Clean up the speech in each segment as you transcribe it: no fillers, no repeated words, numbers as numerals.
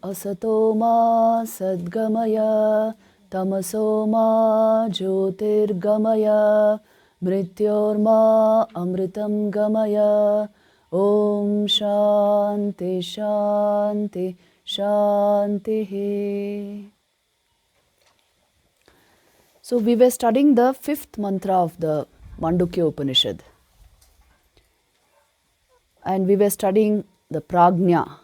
asatoma sadgamaya tamasoma jyotirgamaya mrityorma amritam gamaya om shanti shanti shanti. So we were studying the fifth mantra of the Mandukya Upanishad, and we were studying the prajna,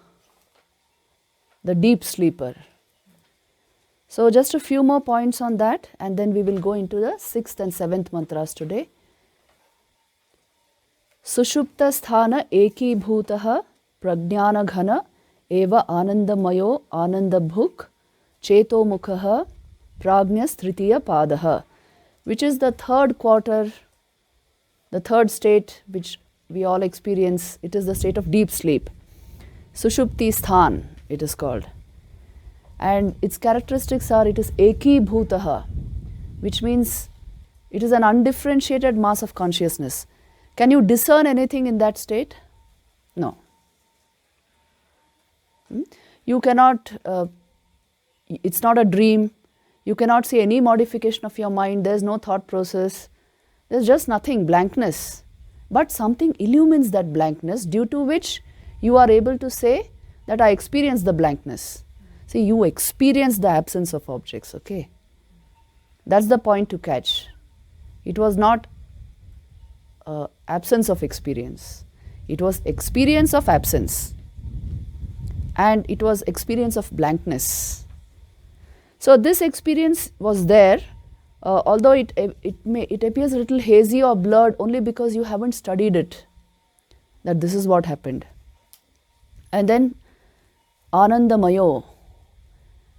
the deep sleeper. So just a few more points on that, and then we will go into the sixth and seventh mantras today. Sushupta sthana eki bhutaha prajnana ghana eva anandamayo anandabhuk cheto mukhaha prajnas tritiya padaha, which is the third quarter, the third state which we all experience. It is the state of deep sleep. Sushupti sthan it is called. And its characteristics are, it is eki bhutaha, which means it is an undifferentiated mass of consciousness. Can you discern anything in that state? No. You cannot, it's not a dream. You cannot see any modification of your mind. There is no thought process. There is just nothing, blankness. But something illumines that blankness, due to which you are able to say that I experience the blankness. See, you experience the absence of objects, okay? That's the point to catch. It was not absence of experience. It was experience of absence. And it was experience of blankness. So this experience was there, although it appears a little hazy or blurred only because you haven't studied it, that this is what happened. And then Anandamayo.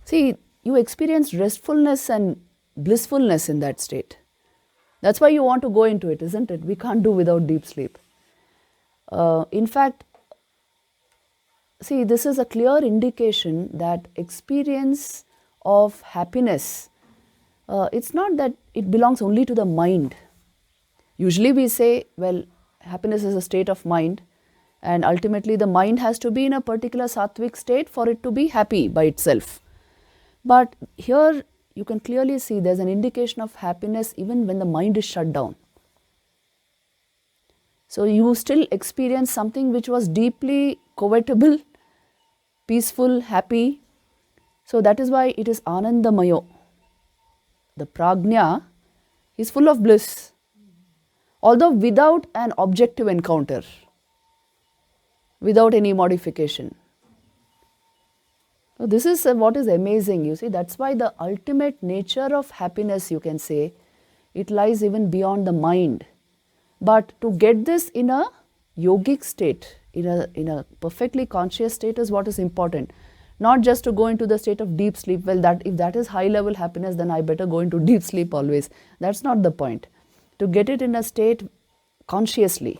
See, you experience restfulness and blissfulness in that state. That's why you want to go into it, isn't it? We can't do without deep sleep. In fact, see, this is a clear indication that experience of happiness, it's not that it belongs only to the mind. Usually we say, well, happiness is a state of mind, and ultimately the mind has to be in a particular sattvic state for it to be happy by itself. But here you can clearly see there's an indication of happiness even when the mind is shut down. So you still experience something which was deeply covetable, peaceful, happy. So that is why it is Anandamayo. The prajna is full of bliss, although without an objective encounter, without any modification. So this is what is amazing, you see. That's why the ultimate nature of happiness, you can say, it lies even beyond the mind. But to get this in a yogic state, in a perfectly conscious state is what is important. Not just to go into the state of deep sleep. Well, if that is high level happiness, then I better go into deep sleep always. That's not the point. To get it in a state consciously.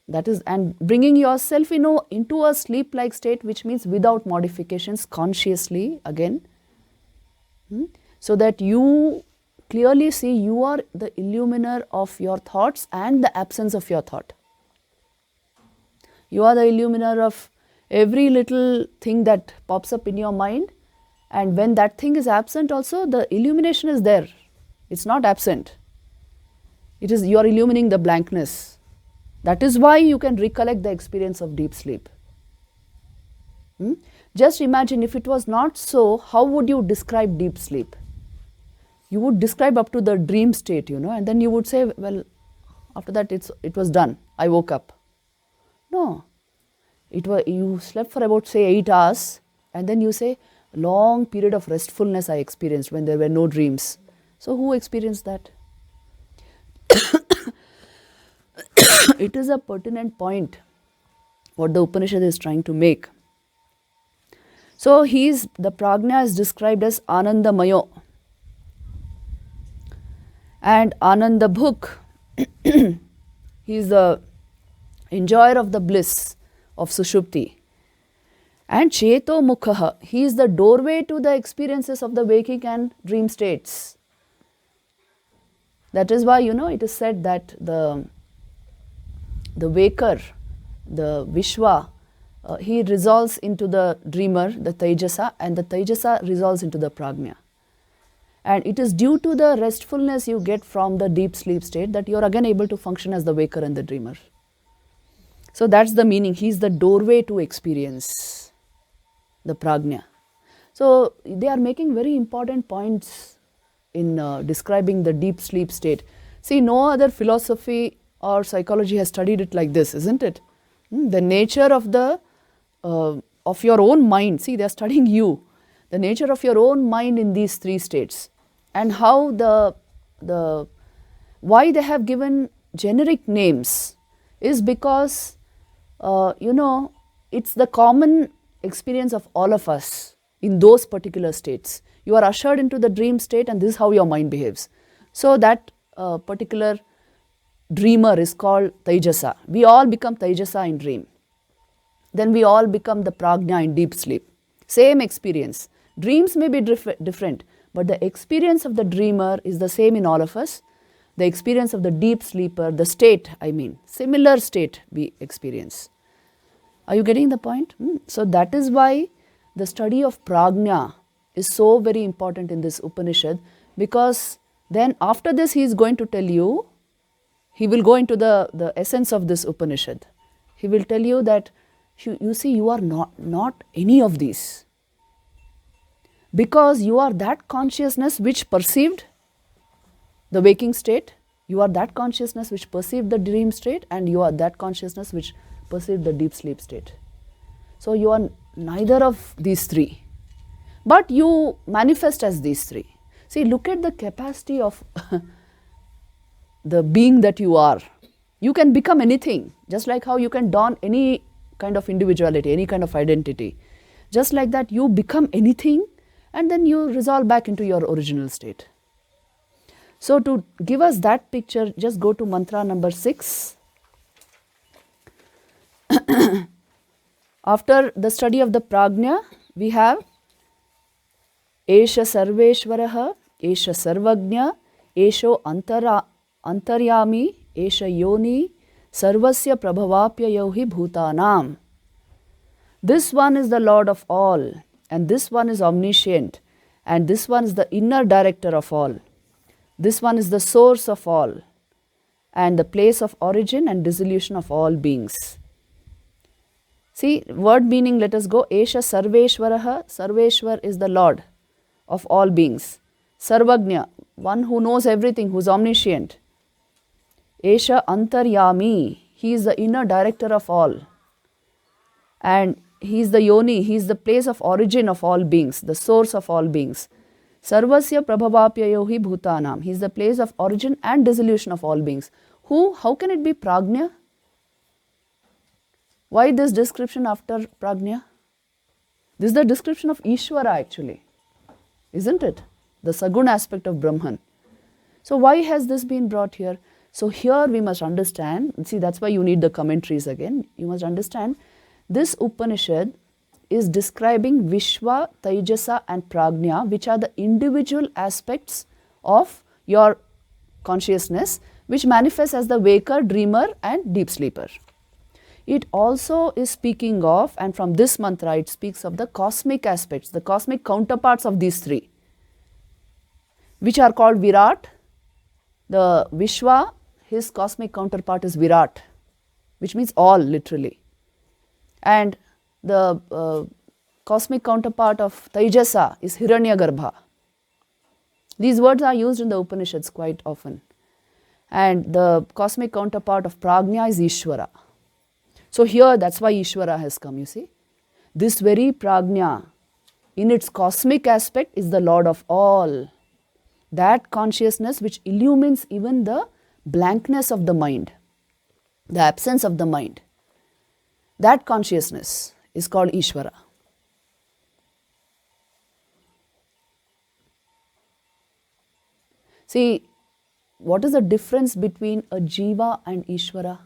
That is, and bringing yourself into a sleep-like state, which means without modifications, consciously again, so that you clearly see you are the illuminer of your thoughts and the absence of your thought. You are the illuminer of every little thing that pops up in your mind, and when that thing is absent also, the illumination is there. It's not absent. It is, you are illumining the blankness. That is why you can recollect the experience of deep sleep. Just imagine if it was not so, how would you describe deep sleep? You would describe up to the dream state, and then you would say, well, after that it was done. I woke up. No. You slept for about, say, 8 hours, and then you say, long period of restfulness I experienced when there were no dreams. So who experienced that? It is a pertinent point what the Upanishad is trying to make. So the prajna is described as Anandamayo. And Anandabhuk, he is the enjoyer of the bliss of Sushupti. And Cheto Mukhaha, he is the doorway to the experiences of the waking and dream states. That is why, it is said that the waker, the Vishwa, he resolves into the dreamer, the Tejasa, and the Tejasa resolves into the Prajna. And it is due to the restfulness you get from the deep sleep state that you are again able to function as the waker and the dreamer. So that's the meaning. He is the doorway to experience, the Prajna. So they are making very important points in describing the deep sleep state. See, no other philosophy or psychology has studied it like this, isn't it? The nature of of your own mind. See, they are studying you. The nature of your own mind in these three states, and how why they have given generic names is because it's the common experience of all of us in those particular states. You are ushered into the dream state, and this is how your mind behaves. So that particular dreamer is called Tejasa. We all become Tejasa in dream. Then we all become the Prajna in deep sleep. Same experience. Dreams may be different, but the experience of the dreamer is the same in all of us. The experience of the deep sleeper, the state, similar state we experience. Are you getting the point? So that is why the study of Prajna is so very important in this Upanishad, because then after this he is going to tell you, he will go into the essence of this Upanishad. He will tell you that you see, you are not any of these, because you are that consciousness which perceived the waking state, you are that consciousness which perceived the dream state, and you are that consciousness which perceived the deep sleep state. So you are neither of these three, but you manifest as these three. See, look at the capacity of the being that you are. You can become anything, just like how you can don any kind of individuality, any kind of identity. Just like that, you become anything, and then you resolve back into your original state. So to give us that picture, just go to mantra number 6. After the study of the Prajna, we have Esha Sarveshwaraha, Esha Sarvagnya, Esho Antaryami, Esha Yoni, Sarvasya Prabhavapya Yohi Bhutanam. This one is the Lord of all, and this one is omniscient, and this one is the inner director of all. This one is the source of all, and the place of origin and dissolution of all beings. See, word meaning, let us go. Esha Sarveshwaraha, Sarveshwar is the Lord of all beings. Sarvagnya, one who knows everything, who is omniscient. Esha Antaryami, he is the inner director of all. And he is the Yoni, he is the place of origin of all beings, the source of all beings. Sarvasya Prabhavapya Yohi Bhutanam, he is the place of origin and dissolution of all beings. How can it be Prajna? Why this description after Prajna? This is the description of Ishwara actually, isn't it? The Saguna aspect of Brahman. So why has this been brought here? So here we must understand, see, that's why you need the commentaries again. You must understand, this Upanishad is describing Vishwa, Taijasa and Prajna, which are the individual aspects of your consciousness, which manifests as the waker, dreamer and deep sleeper. It also is speaking of, and from this mantra it speaks of the cosmic aspects, the cosmic counterparts of these three, which are called Virat. The Vishwa, his cosmic counterpart is Virat, which means all literally. And the cosmic counterpart of Taijasa is Hiranyagarbha. These words are used in the Upanishads quite often. And the cosmic counterpart of Prajna is Ishwara. So here, that's why Ishwara has come, you see. This very Prajna, in its cosmic aspect, is the Lord of all. That consciousness which illumines even the blankness of the mind, the absence of the mind. That consciousness is called Ishwara. See, what is the difference between a Jiva and Ishwara?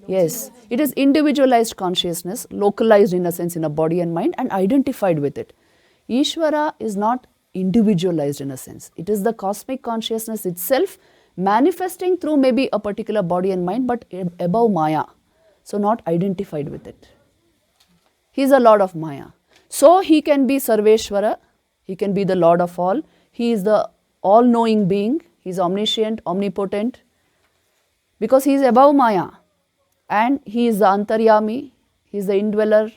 Yes, it is individualized consciousness, localized in a sense in a body and mind and identified with it. Ishwara is not individualized in a sense. It is the cosmic consciousness itself manifesting through maybe a particular body and mind, but above Maya, so not identified with it. He is a Lord of Maya. So he can be Sarveshwara, he can be the Lord of all, he is the all-knowing being, he is omniscient, omnipotent, because he is above Maya, and he is the Antaryami, he is the indweller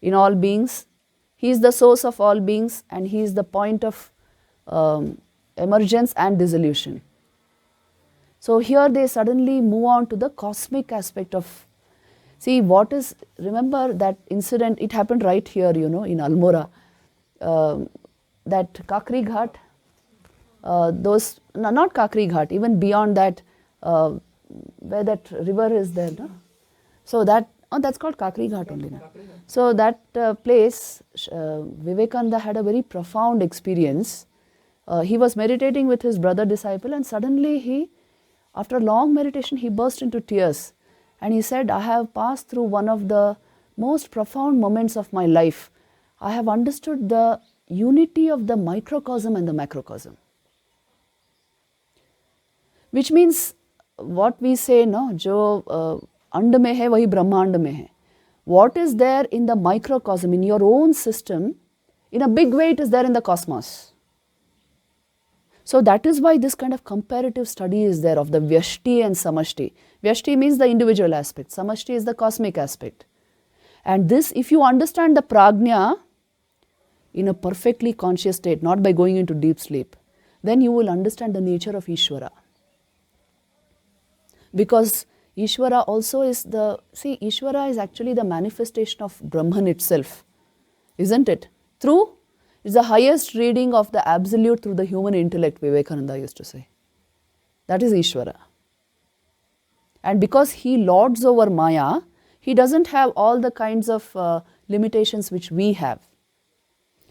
in all beings, he is the source of all beings, and he is the point of emergence and dissolution. So here they suddenly move on to the cosmic aspect of, see what is, remember that incident, it happened right here, in Almora, that Kakri Ghat, those, no, not Kakri Ghat, even beyond that, where that river is there, no? So that, that's called Kakri Ghat only. No? So that place, Vivekananda had a very profound experience. He was meditating with his brother disciple, and suddenly he, after a long meditation, he burst into tears. And he said, I have passed through one of the most profound moments of my life. I have understood the unity of the microcosm and the macrocosm. Which means, what we say, no, jo and mein hai, wahi brahmand mein hai. What is there in the microcosm, in your own system, in a big way it is there in the cosmos. So that is why this kind of comparative study is there of the Vyashti and Samashti. Vyashti means the individual aspect, Samashti is the cosmic aspect. And this, if you understand the prajna in a perfectly conscious state, not by going into deep sleep, then you will understand the nature of Ishwara. Because Ishwara also is the, see, Ishwara is actually the manifestation of Brahman itself, isn't it? Through, it's the highest reading of the absolute through the human intellect, Vivekananda used to say. That is Ishwara. And because he lords over Maya, he doesn't have all the kinds of limitations which we have.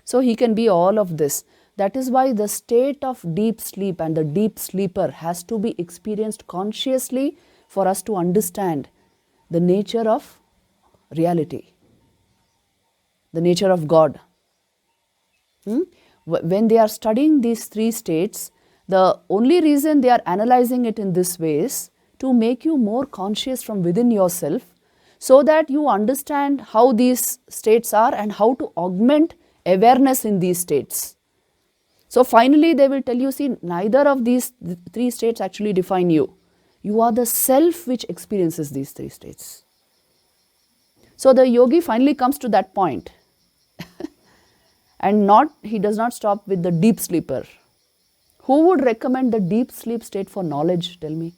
So he can be all of this. That is why the state of deep sleep and the deep sleeper has to be experienced consciously for us to understand the nature of reality, the nature of God. When they are studying these three states, the only reason they are analyzing it in this way is to make you more conscious from within yourself, so that you understand how these states are and how to augment awareness in these states. So finally they will tell you, see, neither of these three states actually define you. You are the self which experiences these three states. So the yogi finally comes to that point. And he does not stop with the deep sleeper. Who would recommend the deep sleep state for knowledge, tell me?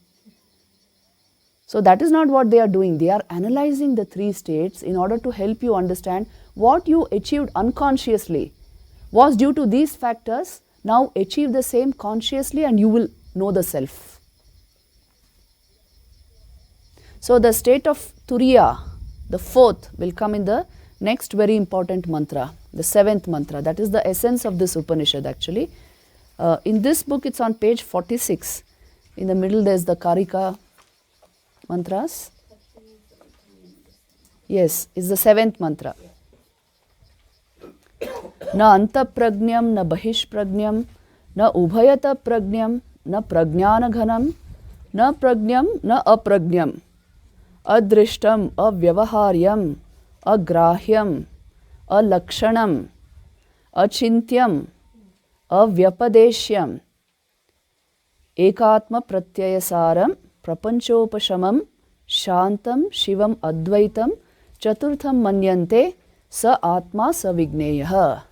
So that is not what they are doing. They are analyzing the three states in order to help you understand what you achieved unconsciously was due to these factors. Now achieve the same consciously and you will know the self. So the state of Turiya, the fourth, will come in the next very important mantra, the seventh mantra. That is the essence of this Upanishad actually. In this book it's on page 46. In the middle there is the Karika mantras. Yes, it's the seventh mantra. Na anta pragnam, na bahish pragnam, na ubhayata pragnam, na pragnana ghanam, na pragnam, na apragnam, adrishtam, avyavaharyam, agrahyam, alakshanam, achintyam, avyapadeshyam, ekatma pratyayasaram, prapanchopashamam, shantam, shivam advaitam, chaturtham manyante, sa atma sa vigneyaha.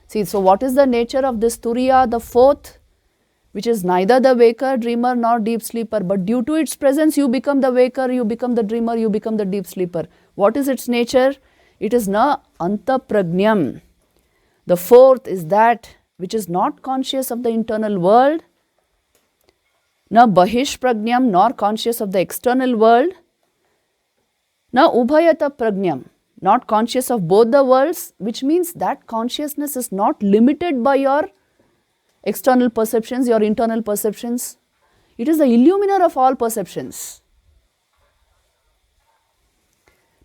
See, so what is the nature of this Turiya, the fourth, which is neither the waker, dreamer nor deep sleeper, but due to its presence you become the waker, you become the dreamer, you become the deep sleeper. What is its nature? It is na anta pragnam. The fourth is that which is not conscious of the internal world, na bahish pragnam, nor conscious of the external world, na ubhayata pragnam, not conscious of both the worlds, which means that consciousness is not limited by your external perceptions, your internal perceptions. It is the illuminer of all perceptions.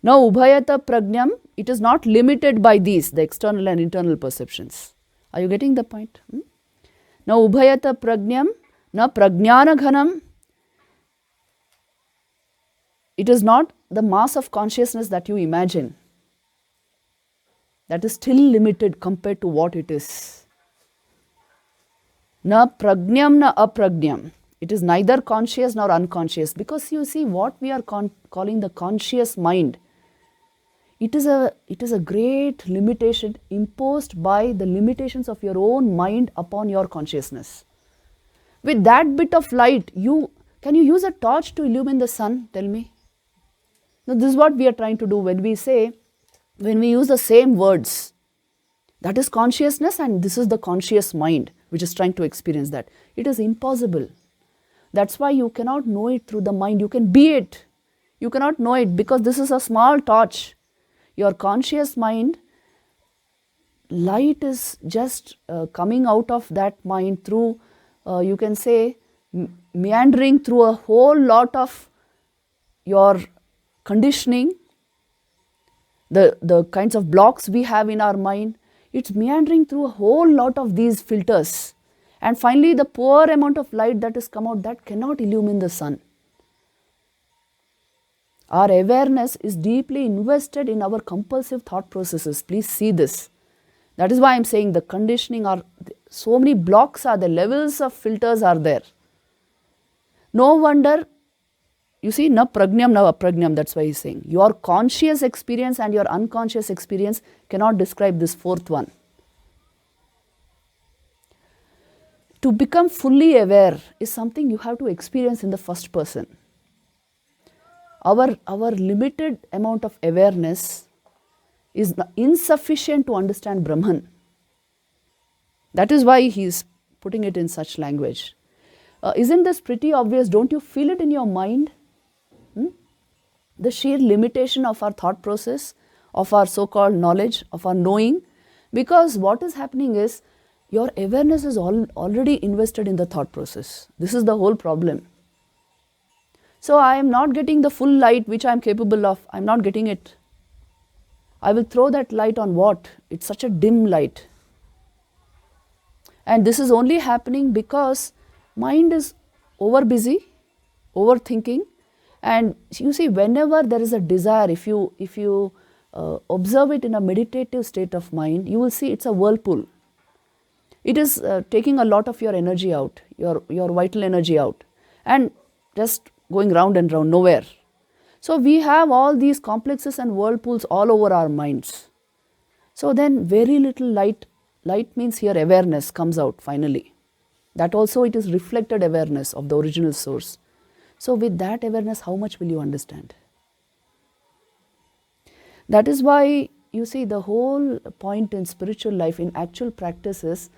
Now, ubhayata pragnam, it is not limited by these, the external and internal perceptions. Are you getting the point? Now, ubhayata pragnam, Na prajnana ghanam, it is not the mass of consciousness that you imagine. That is still limited compared to what it is. Na prajnam na aprajnam. It is neither conscious nor unconscious, because you see what we are calling the conscious mind. It is a great limitation imposed by the limitations of your own mind upon your consciousness. With that bit of light, can you use a torch to illumine the sun? Tell me. Now, this is what we are trying to do when we use the same words. That is consciousness, and this is the conscious mind which is trying to experience that. It is impossible. That's why you cannot know it through the mind. You can be it. You cannot know it because this is a small torch. Your conscious mind, light is just coming out of that mind through, you can say, meandering through a whole lot of your conditioning, the kinds of blocks we have in our mind. It's meandering through a whole lot of these filters. And finally, the poor amount of light that has come out, that cannot illumine the sun. Our awareness is deeply invested in our compulsive thought processes. Please see this. That is why I am saying the conditioning so many blocks are there, levels of filters are there. No wonder, you see, na prajnam na aprajnam, that's why he is saying. Your conscious experience and your unconscious experience cannot describe this fourth one. To become fully aware is something you have to experience in the first person. Our limited amount of awareness is insufficient to understand Brahman. That is why he is putting it in such language. Isn't this pretty obvious? Don't you feel it in your mind? The sheer limitation of our thought process, of our so-called knowledge, of our knowing. Because what is happening is, your awareness is already invested in the thought process. This is the whole problem. So I am not getting the full light which I am capable of. I am not getting it. I will throw that light on what? It's such a dim light. And this is only happening because mind is over busy, overthinking. And you see, whenever there is a desire, if you observe it in a meditative state of mind, you will see it's a whirlpool. It is taking a lot of your energy out, your vital energy out, and just going round and round, nowhere. So we have all these complexes and whirlpools all over our minds. So then very little light means here awareness comes out finally. That also it is reflected awareness of the original source. So with that awareness, how much will you understand? That is why you see the whole point in spiritual life, in actual practice, is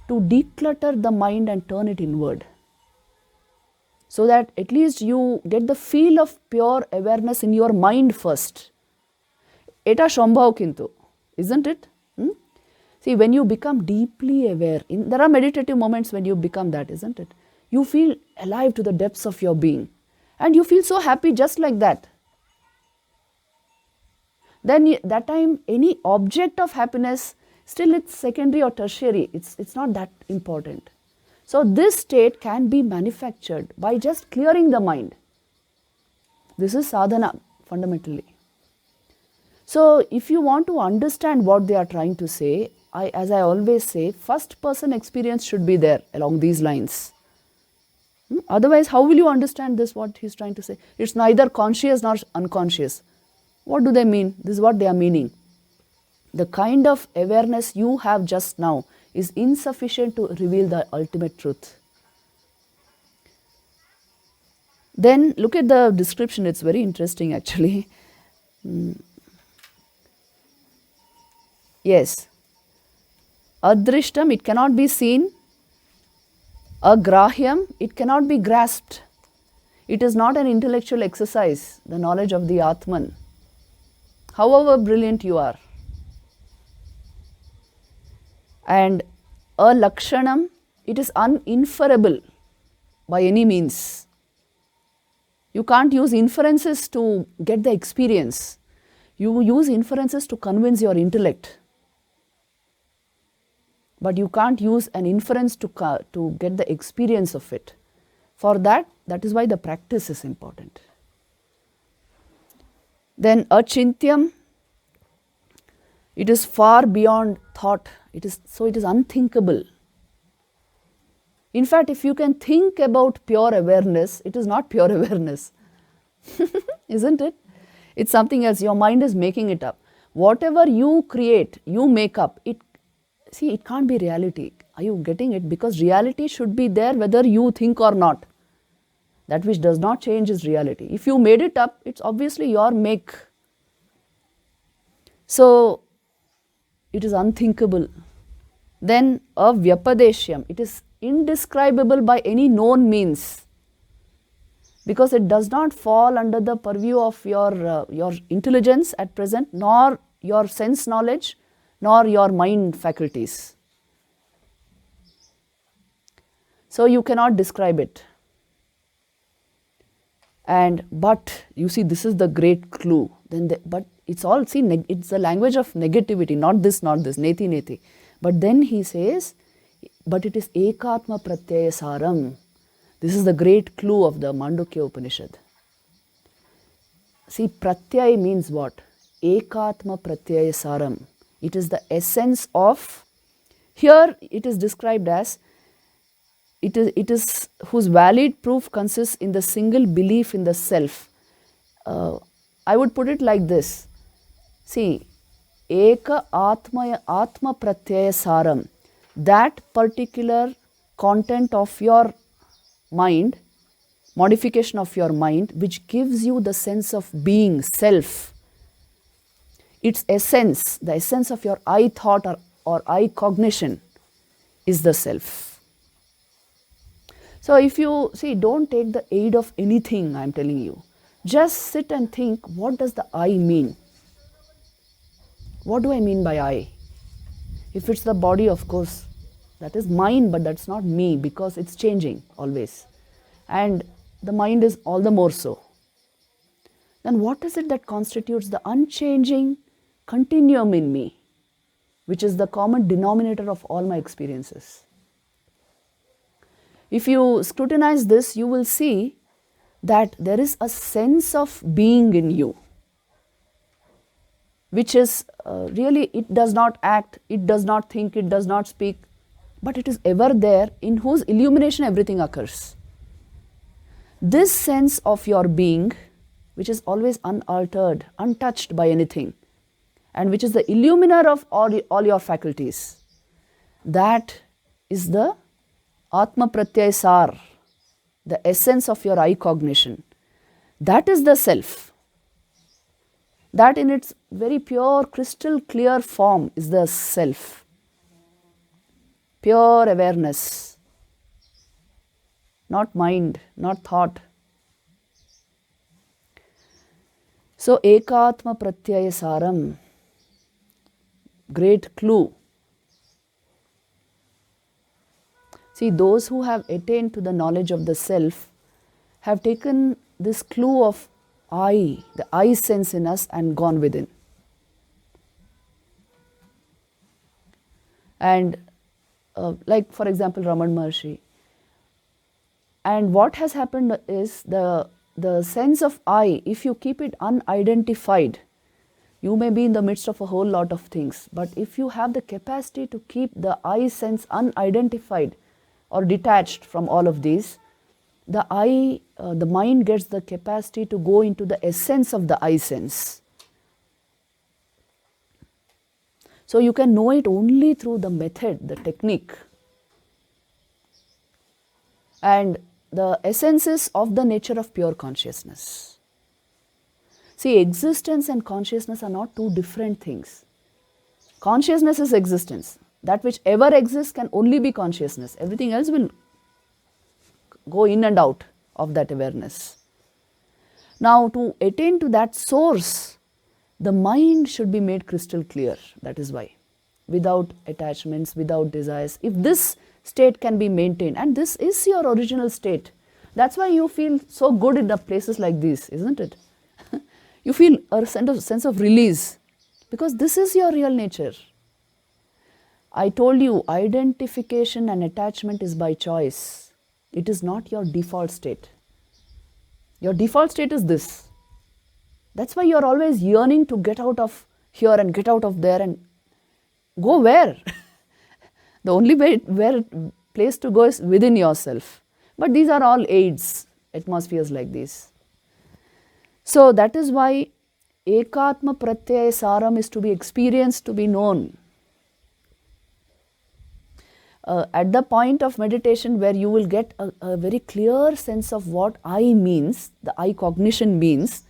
to declutter the mind and turn it inward. So that at least you get the feel of pure awareness in your mind first. Eta shambhav kintu, isn't it? See, when you become deeply aware, there are meditative moments when you become that, isn't it? You feel alive to the depths of your being. And you feel so happy just like that. Then that time, any object of happiness, still it's secondary or tertiary. It's not that important. So this state can be manufactured by just clearing the mind. This is sadhana fundamentally. So if you want to understand what they are trying to say, as I always say, first person experience should be there along these lines. Otherwise, how will you understand this, what he's trying to say? It's neither conscious nor unconscious. What do they mean? This is what they are meaning. The kind of awareness you have just now is insufficient to reveal the ultimate truth. Then look at the description, it's very interesting actually. Yes. Adrishtam, it cannot be seen. Agrahyam, it cannot be grasped. It is not an intellectual exercise, the knowledge of the Atman. However brilliant you are. And alakshanam, it is uninferable by any means. You can't use inferences to get the experience. You use inferences to convince your intellect. But you can't use an inference to get the experience of it. For that is why the practice is important. Then achintyam, it is far beyond thought. It is unthinkable. In fact, if you can think about pure awareness, it is not pure awareness. Isn't it? It's something else. Your mind is making it up. Whatever you create, you make up. It can't be reality. Are you getting it? Because reality should be there whether you think or not. That which does not change is reality. If you made it up, it's obviously your make. So, it is unthinkable. Then avyapadeshyam, it is indescribable by any known means, because it does not fall under the purview of your intelligence at present, nor your sense knowledge, nor your mind faculties. So you cannot describe it. But you see, this is the great clue. But it's all, it's the language of negativity, not this, neti neti. But then he says, but it is ekatma pratyaya saram. This is the great clue of the Mandukya Upanishad. See, pratyaya means what? Ekatma pratyaya saram. It is the essence of, here it is described as, it is whose valid proof consists in the single belief in the self. I would put it like this. See, eka atma pratyaya saram, that particular content of your mind, modification of your mind, which gives you the sense of being, self, its essence, the essence of your I thought or I cognition is the self. So if you see, don't take the aid of anything I am telling you. Just sit and think, what does the I mean? What do I mean by I? If it's the body, of course, that is mine, but that's not me, because it's changing always. And the mind is all the more so. Then what is it that constitutes the unchanging continuum in me, which is the common denominator of all my experiences? If you scrutinize this, you will see that there is a sense of being in you, which is really, it does not act, it does not think, it does not speak, but it is ever there, in whose illumination everything occurs. This sense of your being, which is always unaltered, untouched by anything, and which is the illuminer of all your faculties, that is the Atma Pratyaya Sar, the essence of your I cognition. That is the self. That in its very pure, crystal clear form is the self. Pure awareness. Not mind, not thought. So, Ekatma Pratyaya Saram, great clue. See, those who have attained to the knowledge of the self have taken this clue of I, the I sense in us, and gone within. And like for example, Raman Maharshi. And what has happened is the sense of I, if you keep it unidentified, you may be in the midst of a whole lot of things. But if you have the capacity to keep the I sense unidentified, or detached from all of these, the mind gets the capacity to go into the essence of the I sense. So you can know it only through the method, the technique. And the essence is of the nature of pure consciousness. See, existence and consciousness are not two different things. Consciousness is existence. That which ever exists can only be consciousness. Everything else will go in and out of that awareness. Now, to attain to that source, the mind should be made crystal clear. That is why. Without attachments, without desires. If this state can be maintained, and this is your original state, that's why you feel so good in the places like these, isn't it? You feel a sense of release, because this is your real nature. I told you, identification and attachment is by choice. It is not your default state. Your default state is this. That's why you are always yearning to get out of here and get out of there and go where? The only place to go is within yourself. But these are all aids, atmospheres like these. So that is why Ekatma Pratyaya Saram is to be experienced, to be known. At the point of meditation where you will get a very clear sense of what I means, the I cognition means,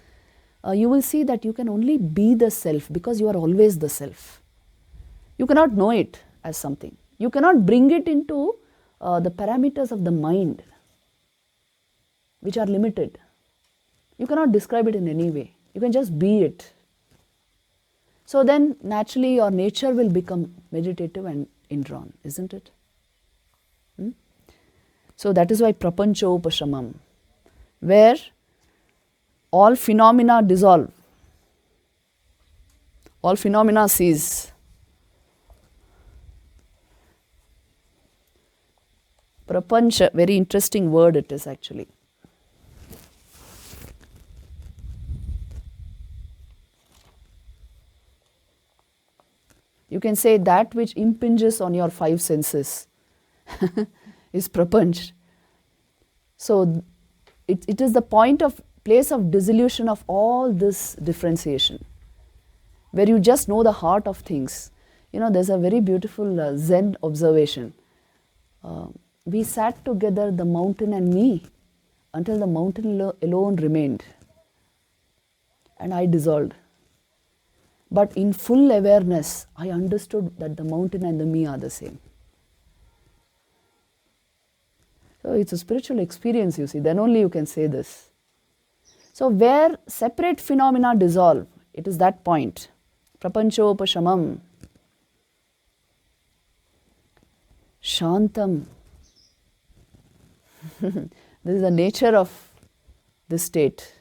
you will see that you can only be the self because you are always the self. You cannot know it as something. You cannot bring it into the parameters of the mind, which are limited. You cannot describe it in any way. You can just be it. So then naturally your nature will become meditative and indrawn, isn't it? So that is why prapanchopashamam, where all phenomena dissolve, all phenomena cease. Prapancha, very interesting word it is actually. You can say that which impinges on your five senses is prapanch. So it is the place of dissolution of all this differentiation, where you just know the heart of things. You know, there's a very beautiful Zen observation. We sat together, the mountain and me, until the mountain alone remained, and I dissolved. But in full awareness, I understood that the mountain and the me are the same. So it's a spiritual experience, you see, then only you can say this. So where separate phenomena dissolve, it is that point. Prapanchopashamam. Shantam. This is the nature of this state.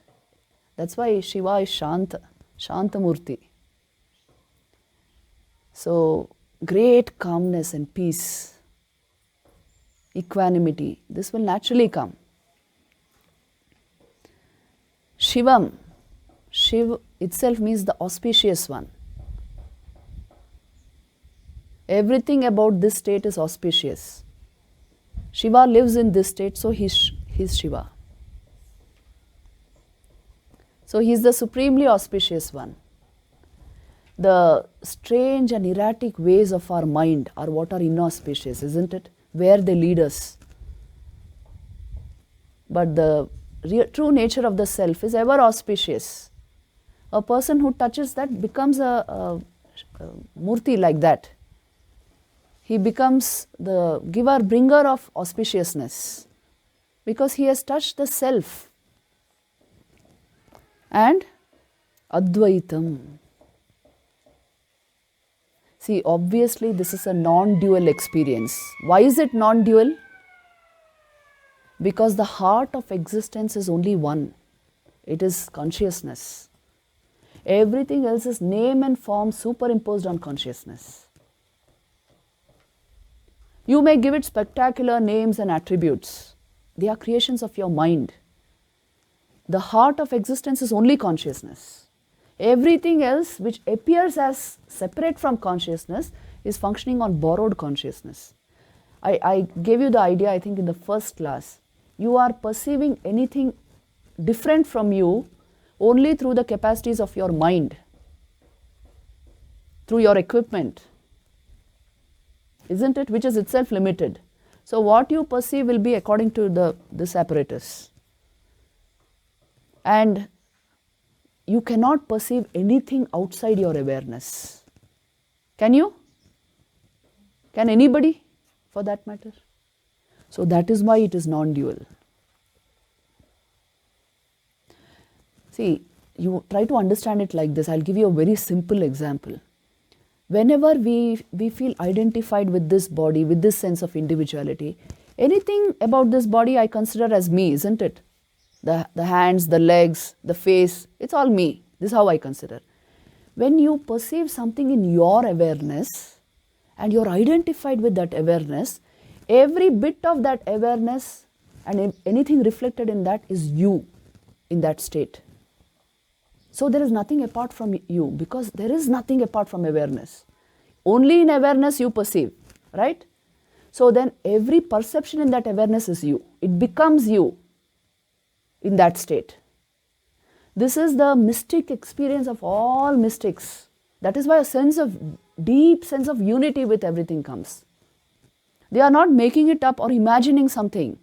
That's why Shiva is Shanta, Shantamurti. So great calmness and peace, equanimity, this will naturally come. Shivam, Shiv itself means the auspicious one. Everything about this state is auspicious. Shiva lives in this state, so he's Shiva. So he is the supremely auspicious one. The strange and erratic ways of our mind are what are inauspicious, isn't it? Where they lead us. But the true nature of the self is ever auspicious. A person who touches that becomes a murti like that. He becomes the giver, bringer of auspiciousness because he has touched the self. And Advaitam. See, obviously this is a non-dual experience. Why is it non-dual? Because the heart of existence is only one. It is consciousness. Everything else is name and form superimposed on consciousness. You may give it spectacular names and attributes. They are creations of your mind. The heart of existence is only consciousness. Everything else which appears as separate from consciousness is functioning on borrowed consciousness. I gave you the idea, I think, in the first class. You are perceiving anything different from you only through the capacities of your mind, through your equipment, isn't it? Which is itself limited. So what you perceive will be according to this apparatus. And you cannot perceive anything outside your awareness. Can you? Can anybody, for that matter? So that is why it is non-dual. See, you try to understand it like this. I'll give you a very simple example. Whenever we feel identified with this body, with this sense of individuality, anything about this body I consider as me, isn't it? The hands, the legs, the face, it's all me. This is how I consider. When you perceive something in your awareness and you're identified with that awareness, every bit of that awareness and if anything reflected in that is you in that state. So there is nothing apart from you, because there is nothing apart from awareness. Only in awareness you perceive, right? So then every perception in that awareness is you. It becomes you in that state. This is the mystic experience of all mystics. That is why a deep sense of unity with everything comes. They are not making it up or imagining something.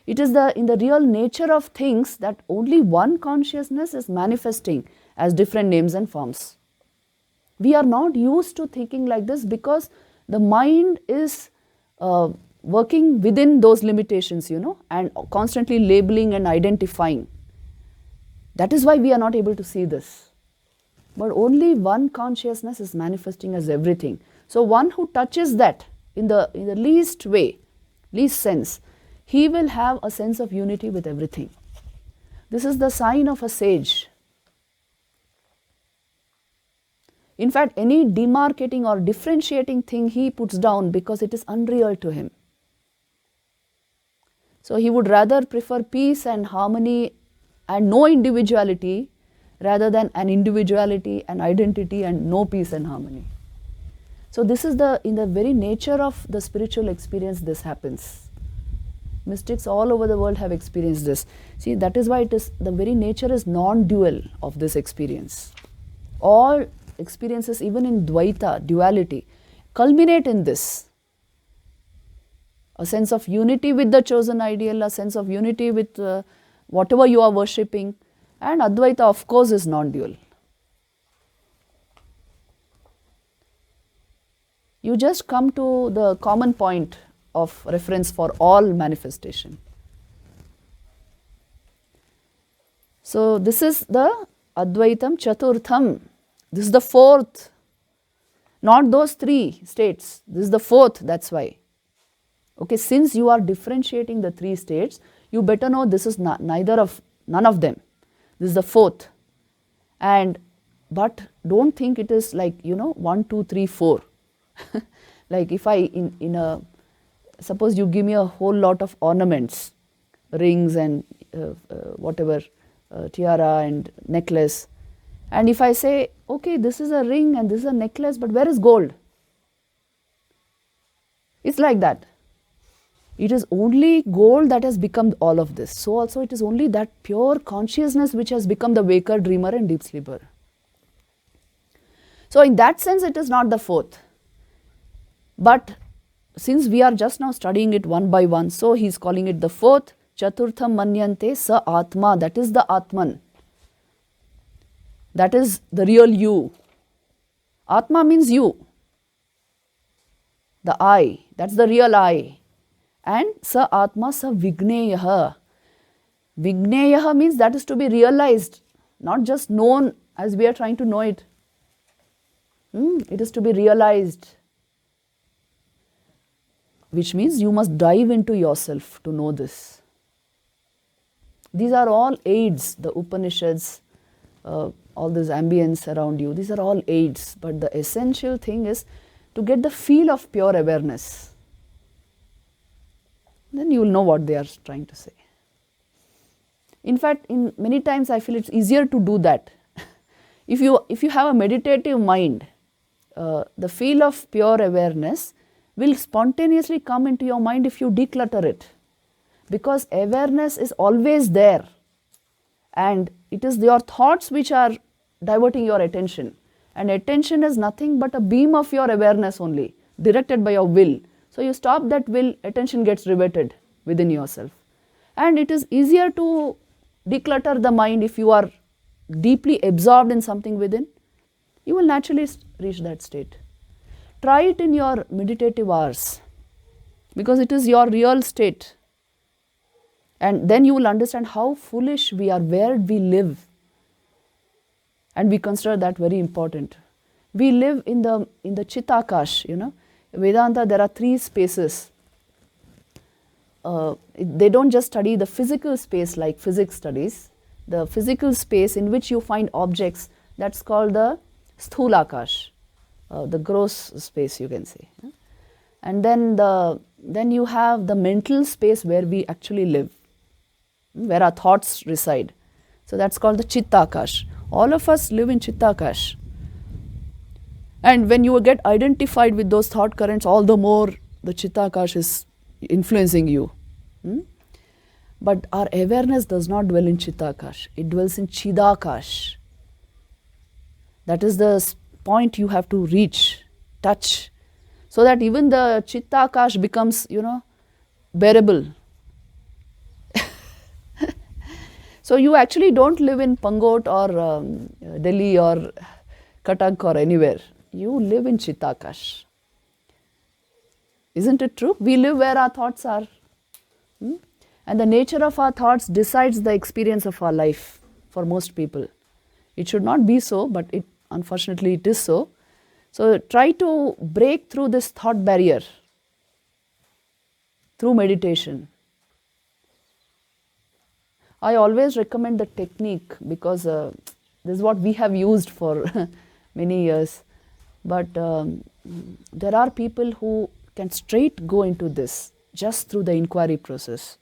It is in the real nature of things that only one consciousness is manifesting as different names and forms. We are not used to thinking like this because the mind is working within those limitations, and constantly labeling and identifying. That is why we are not able to see this. But only one consciousness is manifesting as everything. So one who touches that in the least way, least sense, he will have a sense of unity with everything. This is the sign of a sage. In fact, any demarcating or differentiating thing he puts down because it is unreal to him. So he would rather prefer peace and harmony and no individuality rather than an individuality, an identity and no peace and harmony. So this is in the very nature of the spiritual experience this happens. Mystics all over the world have experienced this. See, that is why the very nature is non-dual of this experience. All experiences, even in Dvaita, duality, culminate in this. A sense of unity with the chosen ideal, a sense of unity with whatever you are worshipping, and Advaita, of course, is non-dual. You just come to the common point of reference for all manifestation. So this is the Advaitam Chaturtham. This is the fourth. Not those three states. This is the fourth, that's why. Okay, since you are differentiating the three states, you better know this is none of them. This is the fourth. But don't think it is like, 1, 2, 3, 4. Like if suppose you give me a whole lot of ornaments, rings and tiara and necklace. And if I say, okay, this is a ring and this is a necklace, but where is gold? It's like that. It is only gold that has become all of this. So also it is only that pure consciousness which has become the waker, dreamer and deep sleeper. So in that sense it is not the fourth. But since we are just now studying it one by one, so he is calling it the fourth. Chaturtham manyante sa atma, that is the Atman. That is the real you. Atma means you. The I, that's the real I. And sa atma sa vigneyaha. Vigneyaha means that is to be realized, not just known as we are trying to know it. It is to be realized. Which means you must dive into yourself to know this. These are all aids, the Upanishads, all this ambience around you, these are all aids. But the essential thing is to get the feel of pure awareness. Then you will know what they are trying to say. In fact, many times I feel it's easier to do that. If you have a meditative mind, the feel of pure awareness will spontaneously come into your mind if you declutter it. Because awareness is always there. And it is your thoughts which are diverting your attention. And attention is nothing but a beam of your awareness only, directed by your will. So you stop that will, attention gets riveted within yourself. And it is easier to declutter the mind if you are deeply absorbed in something within. You will naturally reach that state. Try it in your meditative hours, because it is your real state. And then you will understand how foolish we are, where we live. And we consider that very important. We live in the Chitakash, Vedanta, there are three spaces. They don't just study the physical space like physics studies. The physical space in which you find objects, that's called the Sthulakash, the gross space you can say. And then you have the mental space where we actually live. where our thoughts reside. So that's called the Chittakash. All of us live in Chittakash. And when you get identified with those thought currents, all the more the Chittakash is influencing you. But our awareness does not dwell in Chittakash. It dwells in Chidakash. That is the point you have to reach, touch, so that even the Chittakash becomes, bearable. So you actually don't live in Pangot or Delhi or Cuttack or anywhere. You live in Chittakash. Isn't it true? We live where our thoughts are. And the nature of our thoughts decides the experience of our life for most people. It should not be so, but unfortunately it is so. So try to break through this thought barrier through meditation. I always recommend the technique because this is what we have used for many years. But there are people who can straight go into this just through the inquiry process.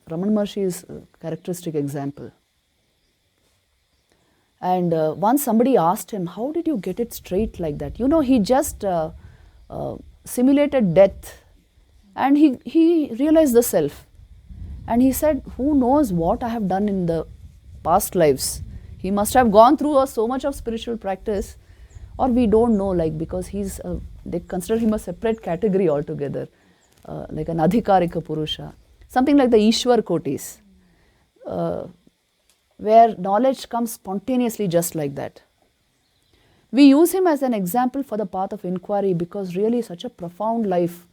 Ramana Maharshi is a characteristic example. And once somebody asked him, how did you get it straight like that? He just simulated death and he realized the self. And he said, who knows what I have done in the past lives? He must have gone through so much of spiritual practice, or we don't know, because they consider him a separate category altogether, like an Adhikarika Purusha. Something like the Ishwar Kotis, where knowledge comes spontaneously just like that. We use him as an example for the path of inquiry because really such a profound life.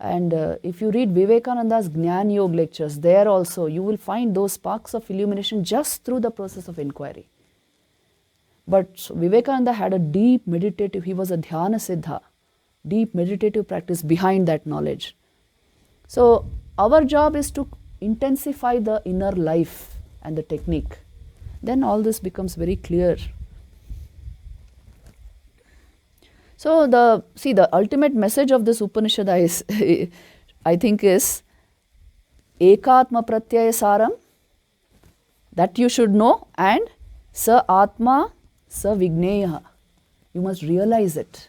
And if you read Vivekananda's Jnana Yoga lectures, there also you will find those sparks of illumination just through the process of inquiry. But Vivekananda had a deep meditative, he was a dhyana siddha, deep meditative practice behind that knowledge. So our job is to intensify the inner life and the technique. Then all this becomes very clear. So the ultimate message of this Upanishad is, I think, is Ekatma Pratyaya Saram, that you should know, and Sa Atma Sa Vigneya. You must realize it.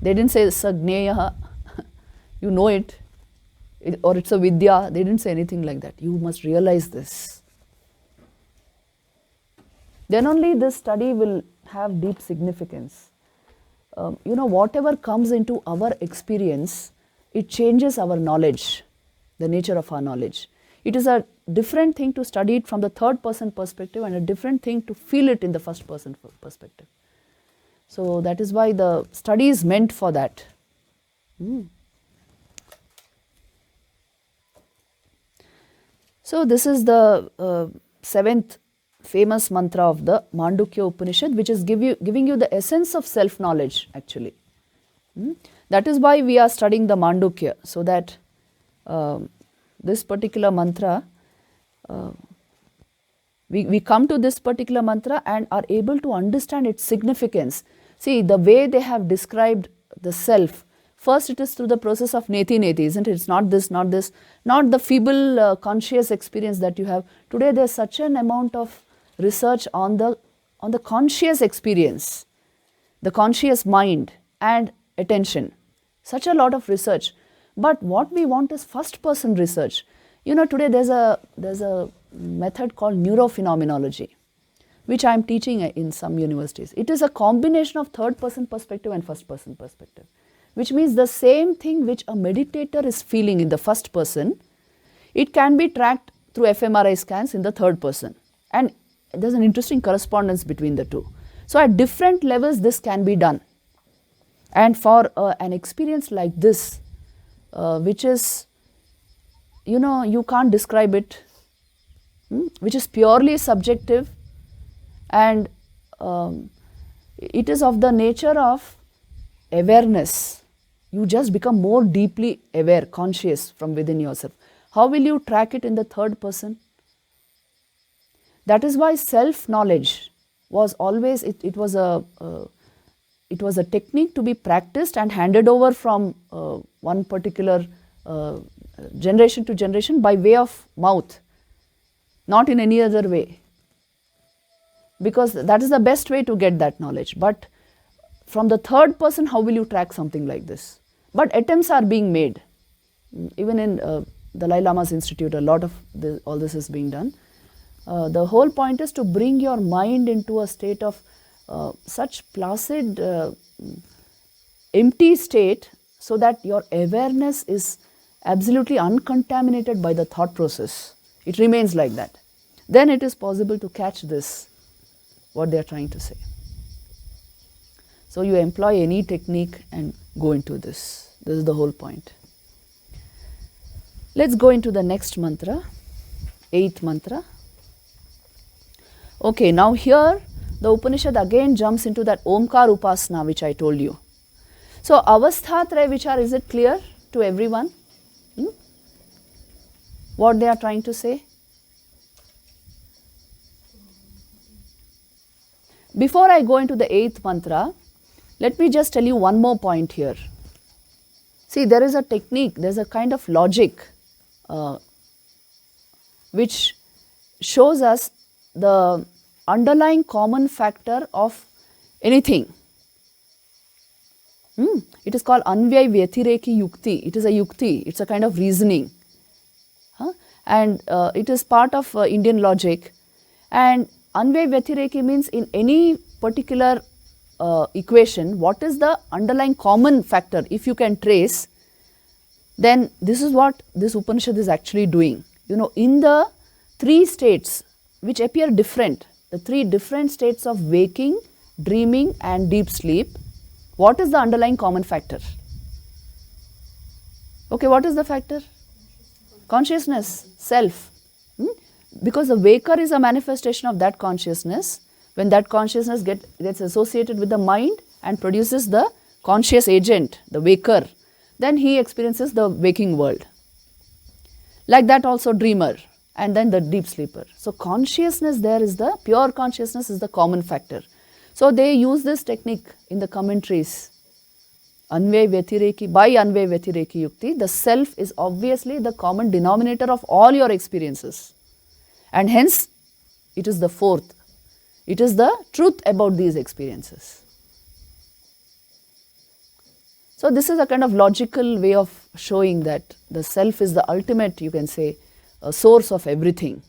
They didn't say Sa Gneya, you know it, or it's a Vidya. They didn't say anything like that. You must realize this. Then only this study will have deep significance. Whatever comes into our experience, it changes our knowledge, the nature of our knowledge. It is a different thing to study it from the third person perspective and a different thing to feel it in the first person perspective. So that is why the study is meant for that. So this is the seventh famous mantra of the Mandukya Upanishad, which is giving you the essence of self-knowledge actually. That is why we are studying the Mandukya, so that this particular mantra, we come to this particular mantra and are able to understand its significance. See, the way they have described the self, first it is through the process of neti, isn't it? It's not this, not the feeble conscious experience that you have. Today there's such an amount of research on the conscious experience, the conscious mind and attention. Such a lot of research. But what we want is first person research. Today there's a method called Neurophenomenology, which I am teaching in some universities. It is a combination of third person perspective and first person perspective, which means the same thing which a meditator is feeling in the first person, it can be tracked through fMRI scans in the third person. And there's an interesting correspondence between the two. So at different levels this can be done. And for an experience like this, which is, you can't describe it, which is purely subjective, and it is of the nature of awareness. You just become more deeply aware, conscious from within yourself. How will you track it in the third person? That is why self-knowledge was always, it was a technique to be practiced and handed over from one particular generation to generation by way of mouth, not in any other way, because that is the best way to get that knowledge. But from the third person, how will you track something like this? But attempts are being made. Even in Dalai Lama's institute, a lot of all this is being done. The whole point is to bring your mind into a state of such placid, empty state, so that your awareness is absolutely uncontaminated by the thought process. It remains like that. Then it is possible to catch this, what they are trying to say. So you employ any technique and go into this. This is the whole point. Let's go into the next mantra, 8th mantra. Okay, now here the Upanishad again jumps into that Omkar Upasana which I told you. So Avasthatraya Vichar, is it clear to everyone? What they are trying to say? Before I go into the 8th mantra, let me just tell you one more point here. See, there is a technique, there is a kind of logic which shows us the underlying common factor of anything. It is called Anvyay Vyatireki Yukti. It is a yukti, it is a kind of reasoning. And it is part of Indian logic. And Anvyay Vyatireki means in any particular equation, what is the underlying common factor? If you can trace, then this is what this Upanishad is actually doing. You know, in the 3 states which appear different, the 3 different states of waking, dreaming and deep sleep, what is the underlying common factor? Okay, what is the factor? Consciousness, self. Because the waker is a manifestation of that consciousness. When that consciousness gets associated with the mind and produces the conscious agent, the waker, then he experiences the waking world. Like that also dreamer and then the deep sleeper. So consciousness there is the, pure consciousness is the common factor. So they use this technique in the commentaries. Anvyay Vyatireki, by Anvyay Vyatireki Yukti, the self is obviously the common denominator of all your experiences. And hence, it is the 4th. It is the truth about these experiences. So this is a kind of logical way of showing that the self is the ultimate, you can say, source of everything.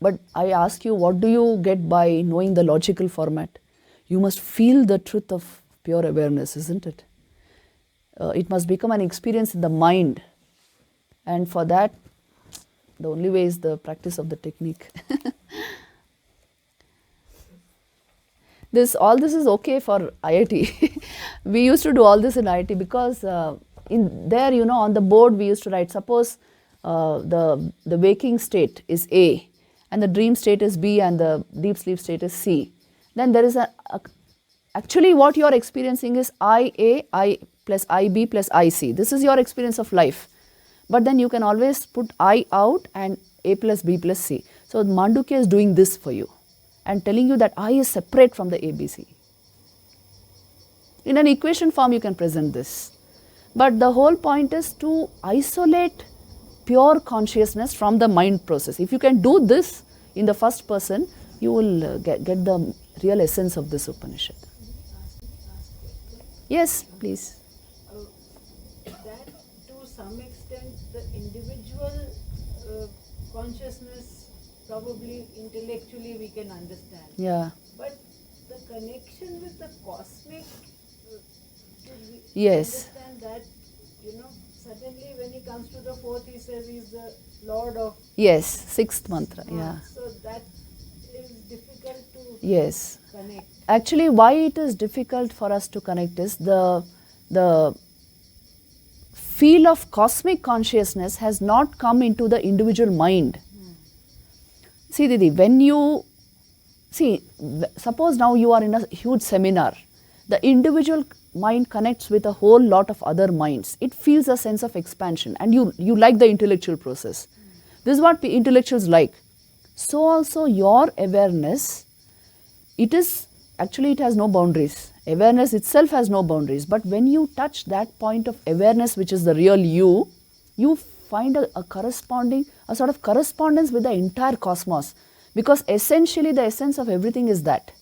But I ask you, what do you get by knowing the logical format? You must feel the truth of pure awareness, isn't it? It must become an experience in the mind. And for that, the only way is the practice of the technique. All this is okay for IIT. We used to do all this in IIT because in there, you know, on the board we used to write, suppose the waking state is A, and the dream state is B, and the deep sleep state is C. Then there is actually what you are experiencing is I plus IB plus IC. This is your experience of life. But then you can always put I out and A plus B plus C. So Mandukya is doing this for you and telling you that I is separate from the ABC. In an equation form you can present this. But the whole point is to isolate pure consciousness from the mind process. If you can do this in the first person, you will get the real essence of this Upanishad. Yes, please. That to some extent the individual consciousness probably intellectually we can understand. Yeah. But the connection with the cosmic, should we Yes. understand that, you know, suddenly when he comes to the 4th, he says he is the Lord of... Yes, 6th mantra, yeah. So that is difficult to Yes. connect. Actually, why it is difficult for us to connect is the feel of cosmic consciousness has not come into the individual mind. See, Didi, when you... See, suppose now you are in a huge seminar. The individual mind connects with a whole lot of other minds. It feels a sense of expansion and you like the intellectual process. This is what intellectuals like. So also your awareness, it has no boundaries. Awareness itself has no boundaries. But when you touch that point of awareness, which is the real you find a sort of correspondence with the entire cosmos. Because essentially the essence of everything is that.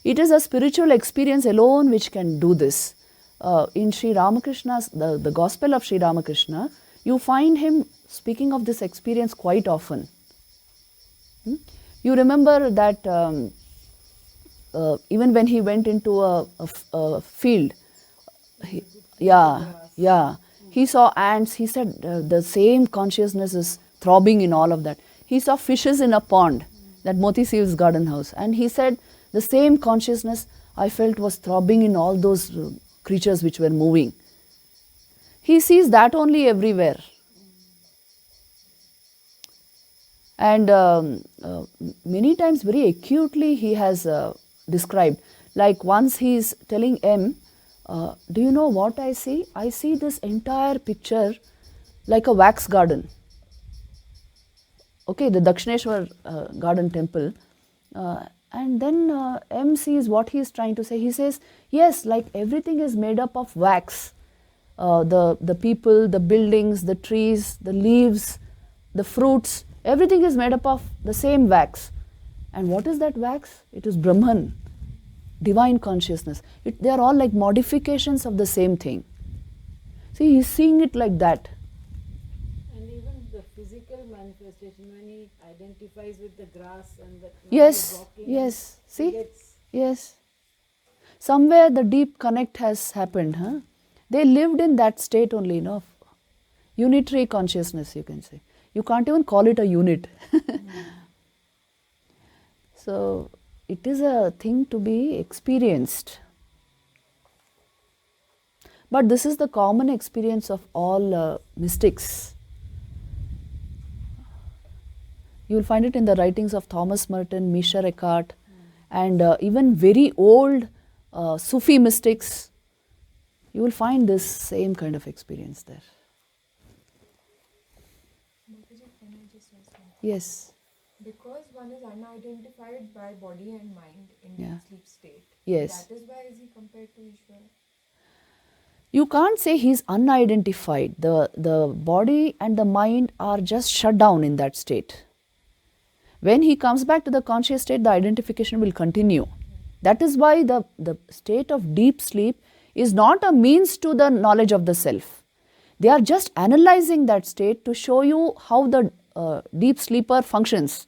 It is a spiritual experience alone which can do this. In Sri Ramakrishna's, the Gospel of Sri Ramakrishna, you find him speaking of this experience quite often. You remember that even when he went into a field, he saw ants. He said the same consciousness is throbbing in all of that. He saw fishes in a pond, that Moti Siv's garden house, and he said the same consciousness I felt was throbbing in all those creatures which were moving. He sees that only everywhere. And many times very acutely he has described. Like once he is telling M, do you know what I see? I see this entire picture like a wax garden. Okay, the Dakshineshwar garden temple. And then M sees what he is trying to say. He says, yes, like everything is made up of wax. The people, the buildings, the trees, the leaves, the fruits, everything is made up of the same wax. And what is that wax? It is Brahman, divine consciousness. They are all like modifications of the same thing. See, he is seeing it like that. And even the physical manifestation, when he identifies with the grass and the Yes, walking, yes, see, yes. Somewhere the deep connect has happened. Huh? They lived in that state only, unitary consciousness, you can say. You can't even call it a unit. So, it is a thing to be experienced. But this is the common experience of all mystics. You will find it in the writings of Thomas Merton, Misha Eckhart, and even very old Sufi mystics. You will find this same kind of experience there. Can I just ask one? Yes. Because one is unidentified by body and mind in Yeah. sleep state. Yes. That is why is he compared to Ishvara? You can't say he's unidentified. The body and the mind are just shut down in that state. When he comes back to the conscious state, the identification will continue. That is why the state of deep sleep is not a means to the knowledge of the self. They are just analyzing that state to show you how the deep sleeper functions.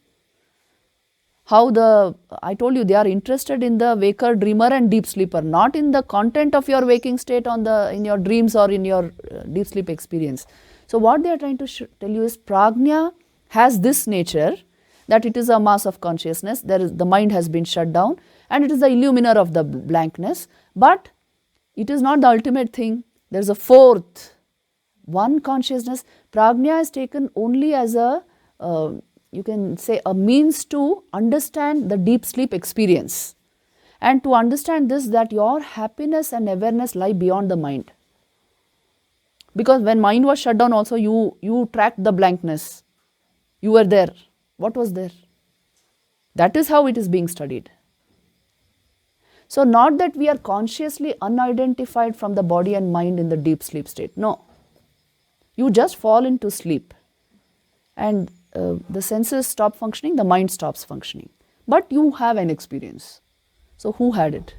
I told you, they are interested in the waker, dreamer and deep sleeper, not in the content of your waking state in your dreams or in your deep sleep experience. So what they are trying to tell you is prajna has this nature, that it is a mass of consciousness, the mind has been shut down and it is the illuminer of the blankness, but it is not the ultimate thing. There is a fourth, one consciousness. Prajna is taken only as you can say a means to understand the deep sleep experience, and to understand this, that your happiness and awareness lie beyond the mind. Because when mind was shut down also, you tracked the blankness. You were there. What was there? That is how it is being studied. So not that we are consciously unidentified from the body and mind in the deep sleep state. No. You just fall into sleep. And the senses stop functioning, the mind stops functioning. But you have an experience. So who had it?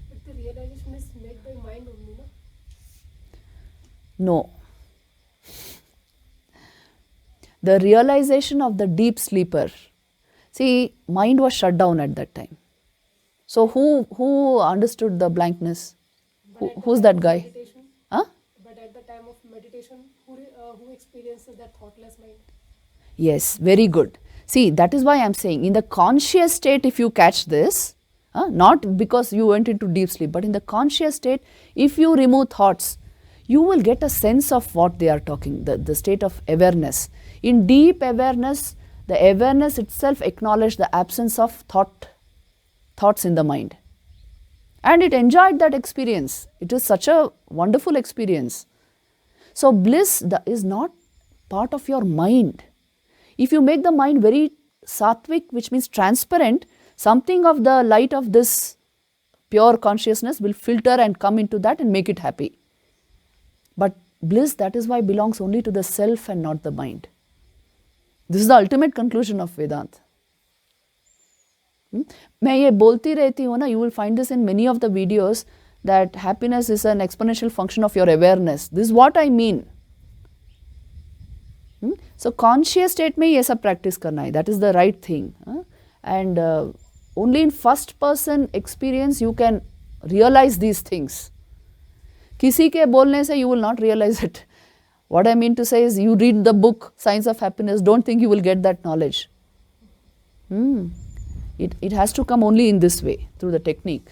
But the realization is made by mind only, no? No. The realization of the deep sleeper. See, mind was shut down at that time. So who understood the blankness? Who's that guy? Meditation, Huh? but at the time of meditation, who experiences that thoughtless mind? Yes, very good. See, that is why I am saying, in the conscious state, if you catch this, not because you went into deep sleep, but in the conscious state, if you remove thoughts, you will get a sense of what they are talking, the state of awareness. In deep awareness, the awareness itself acknowledged the absence of thoughts in the mind. And it enjoyed that experience. It is such a wonderful experience. So bliss is not part of your mind. If you make the mind very sattvic, which means transparent, something of the light of this pure consciousness will filter and come into that and make it happy. But bliss, that is why, belongs only to the self and not the mind. This is the ultimate conclusion of Vedanta. मैं ये बोलती रहती हूँ ना, you will find this in many of the videos that happiness is an exponential function of your awareness. This is what I mean. So conscious state में ये सब practice करना है. That is the right thing. And only in first person experience you can realize these things. किसी के बोलने से you will not realize it. What I mean to say is, you read the book Science of Happiness, don't think you will get that knowledge. It has to come only in this way, through the technique.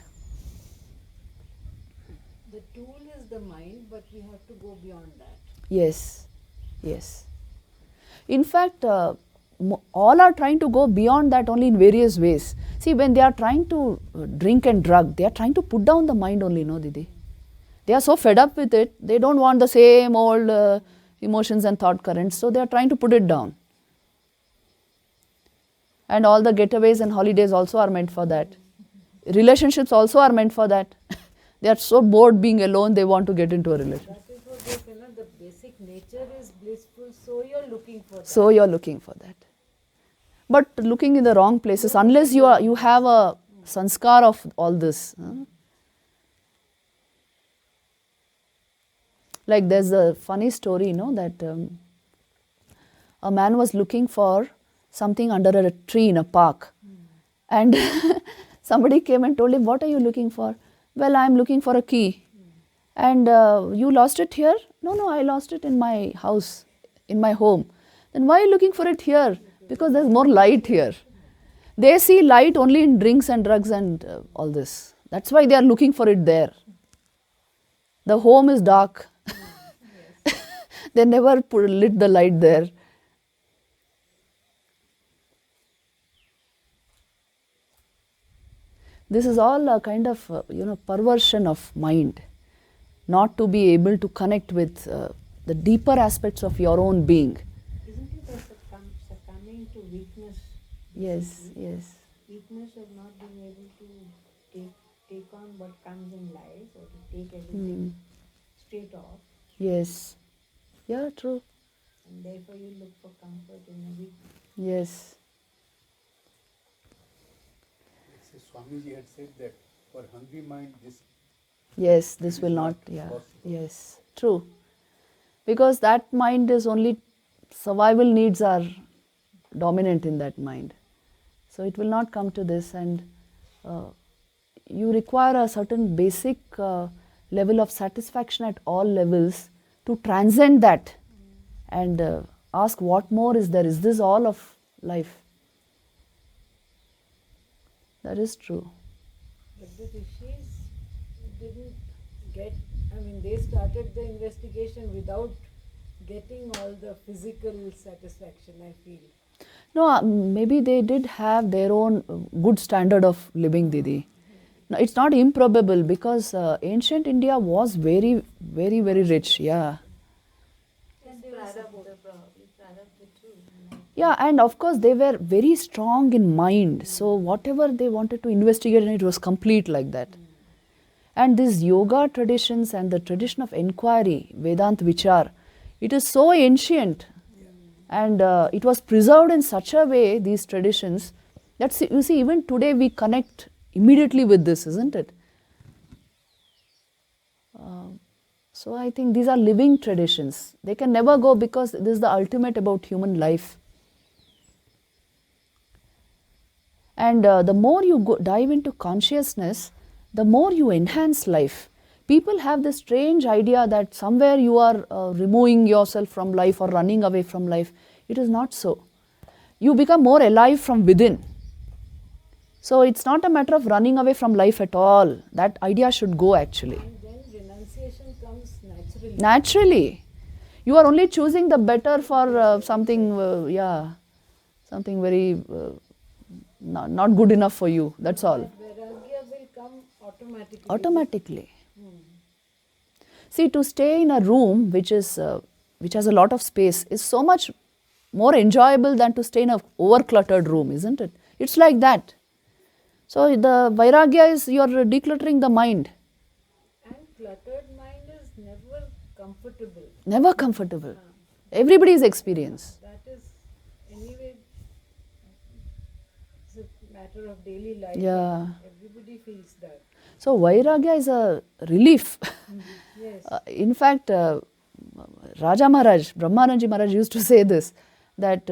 The tool is the mind, but we have to go beyond that. Yes, yes. In fact, all are trying to go beyond that only in various ways. See, when they are trying to drink and drug, they are trying to put down the mind only, no, Didi? They are so fed up with it, they don't want the same old emotions and thought currents, so they are trying to put it down. And all the getaways and holidays also are meant for that. Relationships also are meant for that. They are so bored being alone, they want to get into a relationship. That is what they say, the basic nature is blissful, so you are looking for that. So you are looking for that. But looking in the wrong places, unless you have a sanskar of all this. Like there's a funny story, that a man was looking for something under a tree in a park. And somebody came and told him, what are you looking for? Well, I'm looking for a key. And you lost it here? No, I lost it in my house, in my home. Then why are you looking for it here? Because there's more light here. They see light only in drinks and drugs and all this. That's why they are looking for it there. The home is dark. They never lit the light there. This is all a kind of perversion of mind, not to be able to connect with the deeper aspects of your own being. Isn't it a succumbing to weakness? Yes, yes. Weakness of not being able to take on what comes in life, or to take everything straight off. Yes. Yeah, true. And therefore you look for comfort in a weakness. Yes. Swamiji had said that for hungry mind This will not, yes, true. Because that mind is only, survival needs are dominant in that mind. So it will not come to this, and you require a certain basic level of satisfaction at all levels to transcend that and ask what more is there? Is this all of life? That is true. But the rishis didn't get, they started the investigation without getting all the physical satisfaction, I feel. No, maybe they did have their own good standard of living, Didi. No, it's not improbable, because ancient India was very, very, very rich, yeah. Yeah, and of course they were very strong in mind. So whatever they wanted to investigate, it was complete like that. And these yoga traditions and the tradition of inquiry, Vedanta Vichar, it is so ancient. And it was preserved in such a way, these traditions, that you see, even today we connect immediately with this, isn't it? So I think these are living traditions. They can never go, because this is the ultimate about human life. And the more you dive into consciousness, the more you enhance life. People have this strange idea that somewhere you are removing yourself from life or running away from life. It is not so. You become more alive from within. So it's not a matter of running away from life at all. That idea should go, actually. And then renunciation comes naturally. Naturally. You are only choosing the better for something, something very not good enough for you. That's all. Vairagya will come automatically. Automatically. See, to stay in a room which has a lot of space is so much more enjoyable than to stay in an overcluttered room, isn't it? It's like that. So the vairagya is you are decluttering the mind. And cluttered mind is never comfortable. Never comfortable. Everybody's experience. That is, anyway, it's a matter of daily life. Yeah. Everybody feels that. So vairagya is a relief. Yes. In fact, Raja Maharaj, Brahmananji Maharaj used to say this, that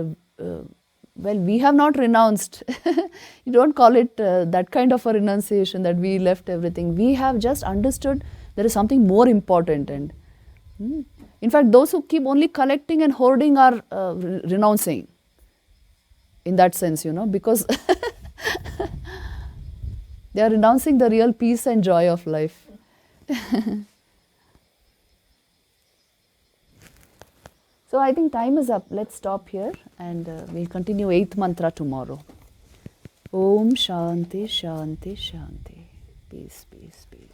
well, we have not renounced. You don't call it that kind of a renunciation that we left everything. We have just understood there is something more important. And in fact, those who keep only collecting and hoarding are renouncing. In that sense, because they are renouncing the real peace and joy of life. So I think time is up. Let's stop here and we'll continue 8th mantra tomorrow. Om Shanti Shanti Shanti. Peace, peace, peace.